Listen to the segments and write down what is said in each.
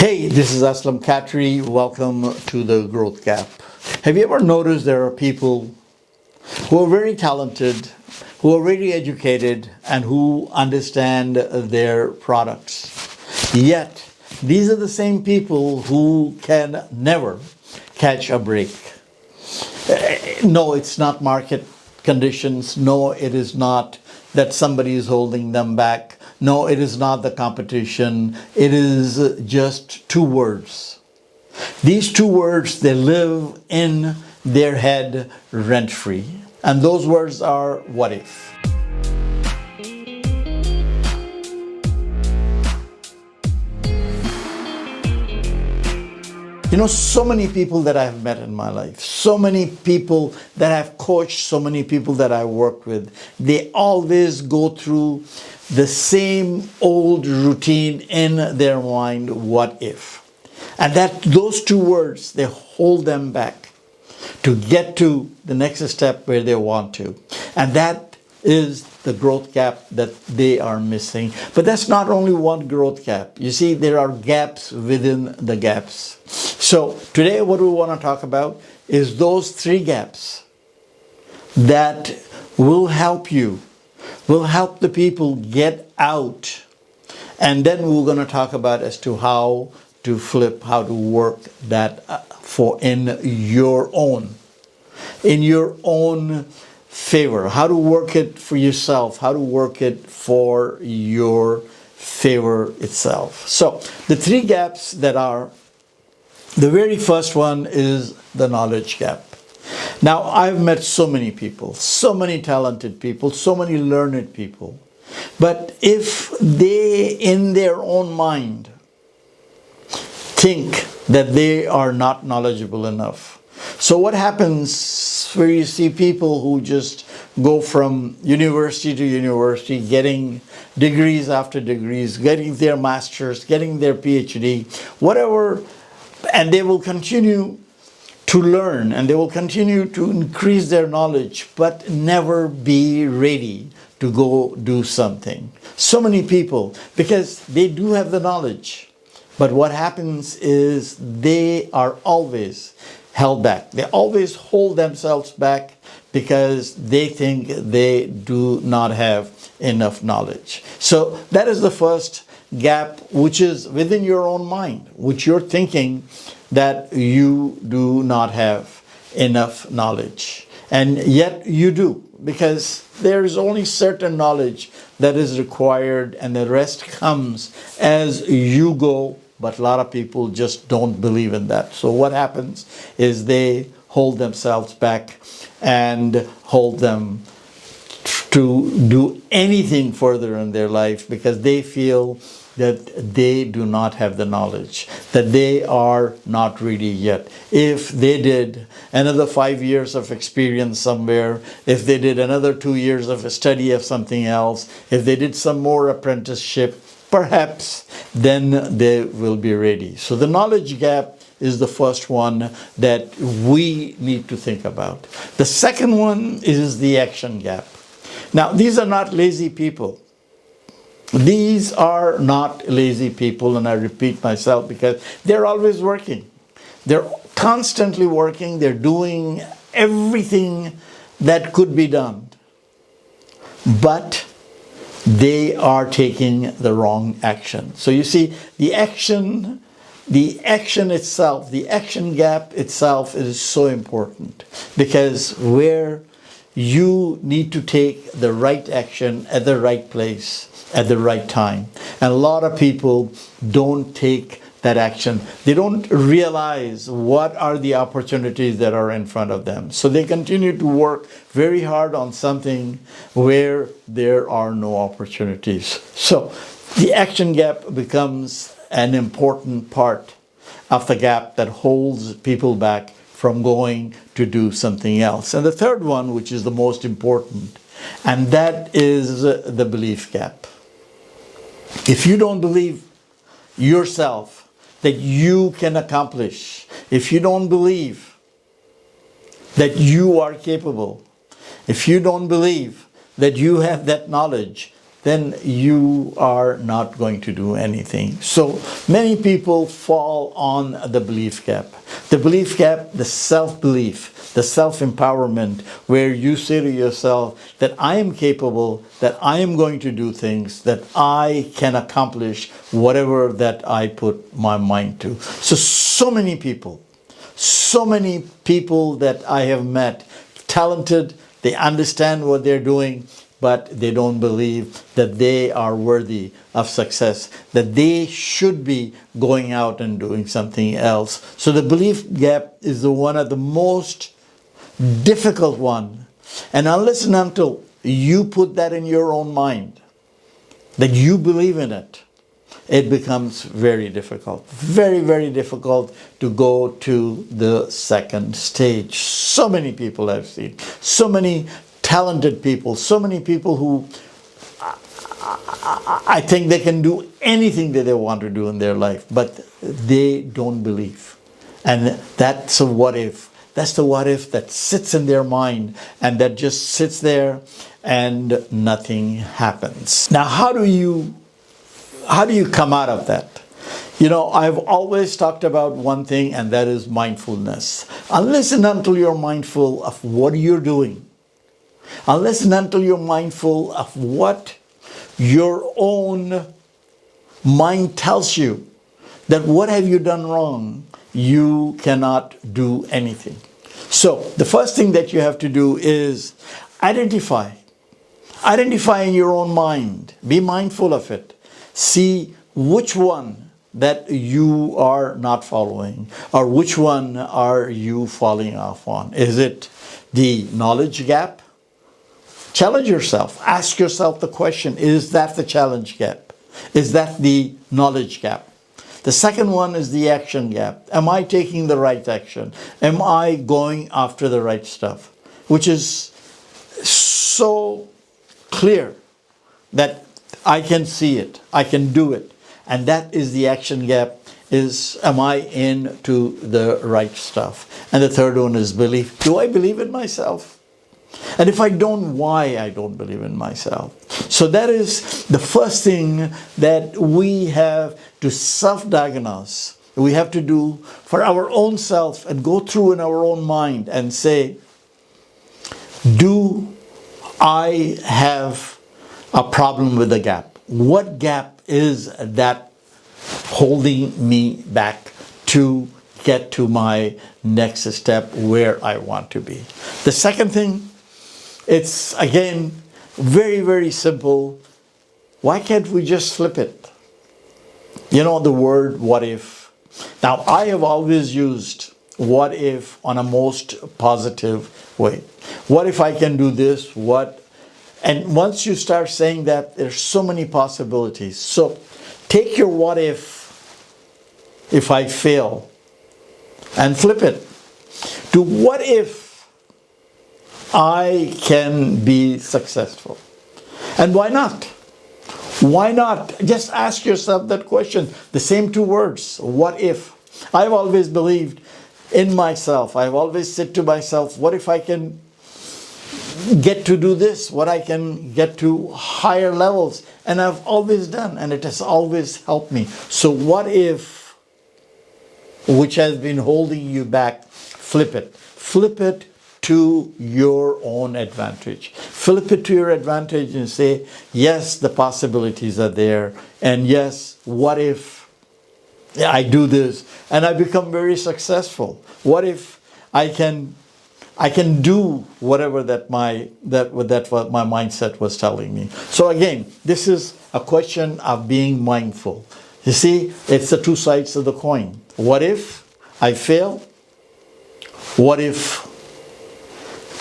Hey, this is Aslam Khatri. Welcome to the Growth Gap. Have you ever noticed there are people who are very talented, who are very educated, and who understand their products? Yet, these are the same people who can never catch a break. No, it's not market conditions. No, it is not that somebody is holding them back. No, it is not the competition. It is just two words. These two words, they live in their head rent free. And those words are what if? You know, so many people that I've met in my life, so many people that I've coached, so many people that I worked with, they always go through the same old routine in their mind, what if? And that those two words, they hold them back to get to the next step where they want to. And that is the growth gap that they are missing. But that's not only one growth gap. You see, there are gaps within the gaps. So today what we want to talk about is those three gaps that will help you, will help the people get out. And then we're going to talk about as to how to flip, how to work that in your own favor, how to work it for yourself, how to work it for your favor itself. So the three gaps that are, the very first one is the knowledge gap. Now, I've met so many people, so many talented people, so many learned people. But if they, in their own mind, think that they are not knowledgeable enough. So what happens where you see people who just go from university to university, getting degrees after degrees, getting their masters, getting their PhD, whatever, and they will continue to learn and they will continue to increase their knowledge, but never be ready to go do something. So many people, because they do have the knowledge, but what happens is they are always held back. They always hold themselves back because they think they do not have enough knowledge. So that is the first gap, which is within your own mind, which you're thinking that you do not have enough knowledge. And yet you do, because there is only certain knowledge that is required and the rest comes as you go. But a lot of people just don't believe in that. So what happens is they hold themselves back and hold them to do anything further in their life because they feel that they do not have the knowledge, that they are not ready yet. If they did another 5 years of experience somewhere, if they did another 2 years of a study of something else, if they did some more apprenticeship, perhaps then they will be ready. So the knowledge gap is the first one that we need to think about. The second one is the action gap. Now, these are not lazy people. These are not lazy people, and I repeat myself because they're always working. They're constantly working. They're doing everything that could be done. But they are taking the wrong action. So you see, the action itself, the action gap itself is so important because where you need to take the right action at the right place at the right time. And a lot of people don't take that action. They don't realize what are the opportunities that are in front of them. So they continue to work very hard on something where there are no opportunities. So the action gap becomes an important part of the gap that holds people back from going to do something else. And the third one, which is the most important, and that is the belief gap. If you don't believe yourself that you can accomplish, if you don't believe that you are capable, if you don't believe that you have that knowledge, then you are not going to do anything. So many people fall on the belief gap. The belief gap, the self-belief, the self-empowerment, where you say to yourself that I am capable, that I am going to do things, that I can accomplish whatever that I put my mind to. So many people that I have met, talented, they understand what they're doing, but they don't believe that they are worthy of success, that they should be going out and doing something else. So the belief gap is the one of the most difficult one. And unless and until you put that in your own mind, that you believe in it, it becomes very difficult, very, very difficult to go to the second stage. So many people I've seen, so many talented people, so many people who I think they can do anything that they want to do in their life, but they don't believe. And that's a what if. That's the what if that sits in their mind and that just sits there and nothing happens. Now, how do you come out of that? You know, I've always talked about one thing, and that is mindfulness. Unless and until you're mindful of what you're doing, unless and until you're mindful of what your own mind tells you, that what have you done wrong, you cannot do anything. So the first thing that you have to do is identify in your own mind. Be mindful of it. See which one that you are not following, or which one are you falling off on. Is it the knowledge gap? Challenge yourself. Ask yourself the question, is that the challenge gap? Is that the knowledge gap? The second one is the action gap. Am I taking the right action? Am I going after the right stuff? Which is so clear that I can see it, I can do it. And that is the action gap, is am I into the right stuff? And the third one is belief. Do I believe in myself? And if I don't, why I don't believe in myself? So that is the first thing that we have to self-diagnose. We have to do for our own self and go through in our own mind and say, do I have a problem with the gap? What gap is that holding me back to get to my next step where I want to be? The second thing, it's again very, very simple. Why can't we just flip it? You know, the word what if. Now, I have always used what if on a most positive way. What if I can do this? And once you start saying that, there's so many possibilities. So take your what if I fail, and flip it to what if I can be successful. And why not? Why not? Just ask yourself that question. The same two words, what if. I've always believed in myself. I've always said to myself, what if I can get to do this? What I can get to higher levels? And I've always done, and it has always helped me. So what if, which has been holding you back, flip it. Flip it to your own advantage. Flip it to your advantage and say, yes, the possibilities are there. And yes, what if I do this and I become very successful? What if I can do whatever what my mindset was telling me? So again, this is a question of being mindful. You see, it's the two sides of the coin. What if I fail? What if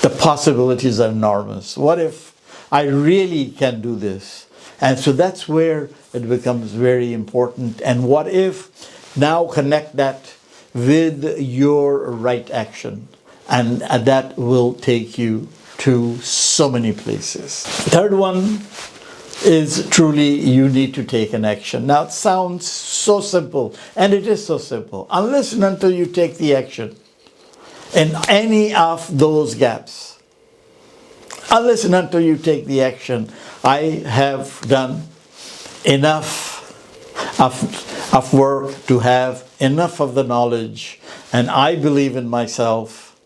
the possibilities are enormous? What if I really can do this? And so that's where it becomes very important. And what if, now connect that with your right action. And that will take you to so many places. Third one is truly you need to take an action. Now it sounds so simple, and it is so simple. Unless and until you take the action in any of those gaps, Unless and until you take the action. I have done enough of work to have enough of the knowledge, and I believe in myself,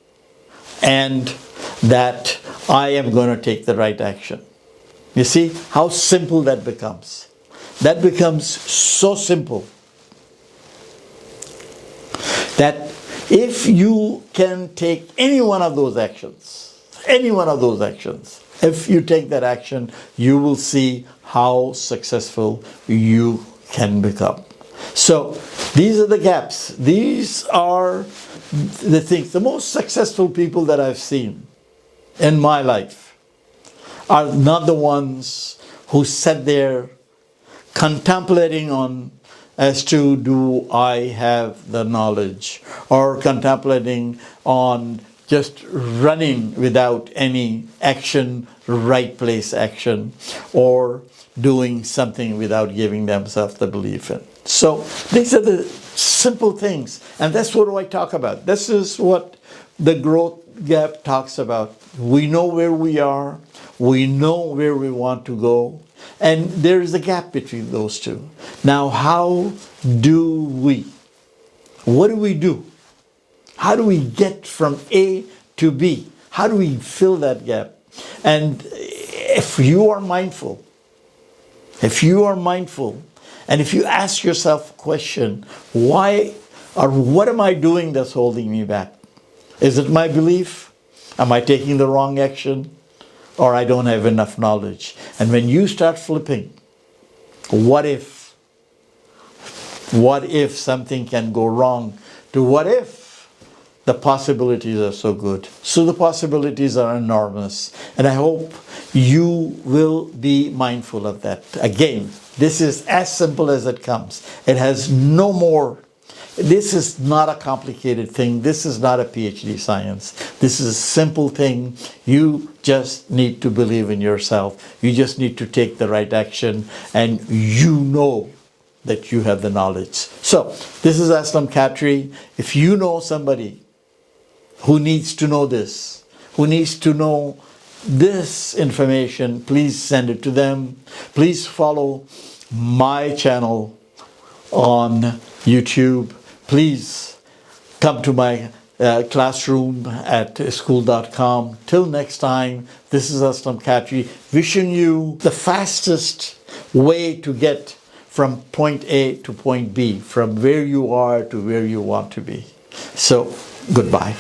and that I am going to take the right action. You see how simple that becomes. That becomes so simple that if you can take any one of those actions, if you take that action, you will see how successful you can become. So these are the gaps. These are the things. The most successful people that I've seen in my life are not the ones who sat there contemplating on as to, do I have the knowledge, or contemplating on just running without any action, right place action, or doing something without giving themselves the belief in. So these are the simple things, and that's what I talk about. This is what the growth gap talks about. We know where we are, we know where we want to go, and there is a gap between those two. Now, how do we? What do we do? How do we get from A to B? How do we fill that gap? And if you are mindful, and if you ask yourself a question, why or what am I doing that's holding me back? Is it my belief? Am I taking the wrong action? Or I don't have enough knowledge? And when you start flipping, what if something can go wrong, to what if the possibilities are so good? So the possibilities are enormous, and I hope you will be mindful of that. Again, this is as simple as it comes. It has no more. This is not a complicated thing. This is not a PhD science. This is a simple thing. You just need to believe in yourself. You just need to take the right action, and you know that you have the knowledge. So this is Aslam Khatri. If you know somebody who needs to know this, who needs to know this information, please send it to them. Please follow my channel on YouTube. Please come to my classroom at school.com. Till next time, this is Aslam Khatri, wishing you the fastest way to get from point A to point B, from where you are to where you want to be. So, goodbye.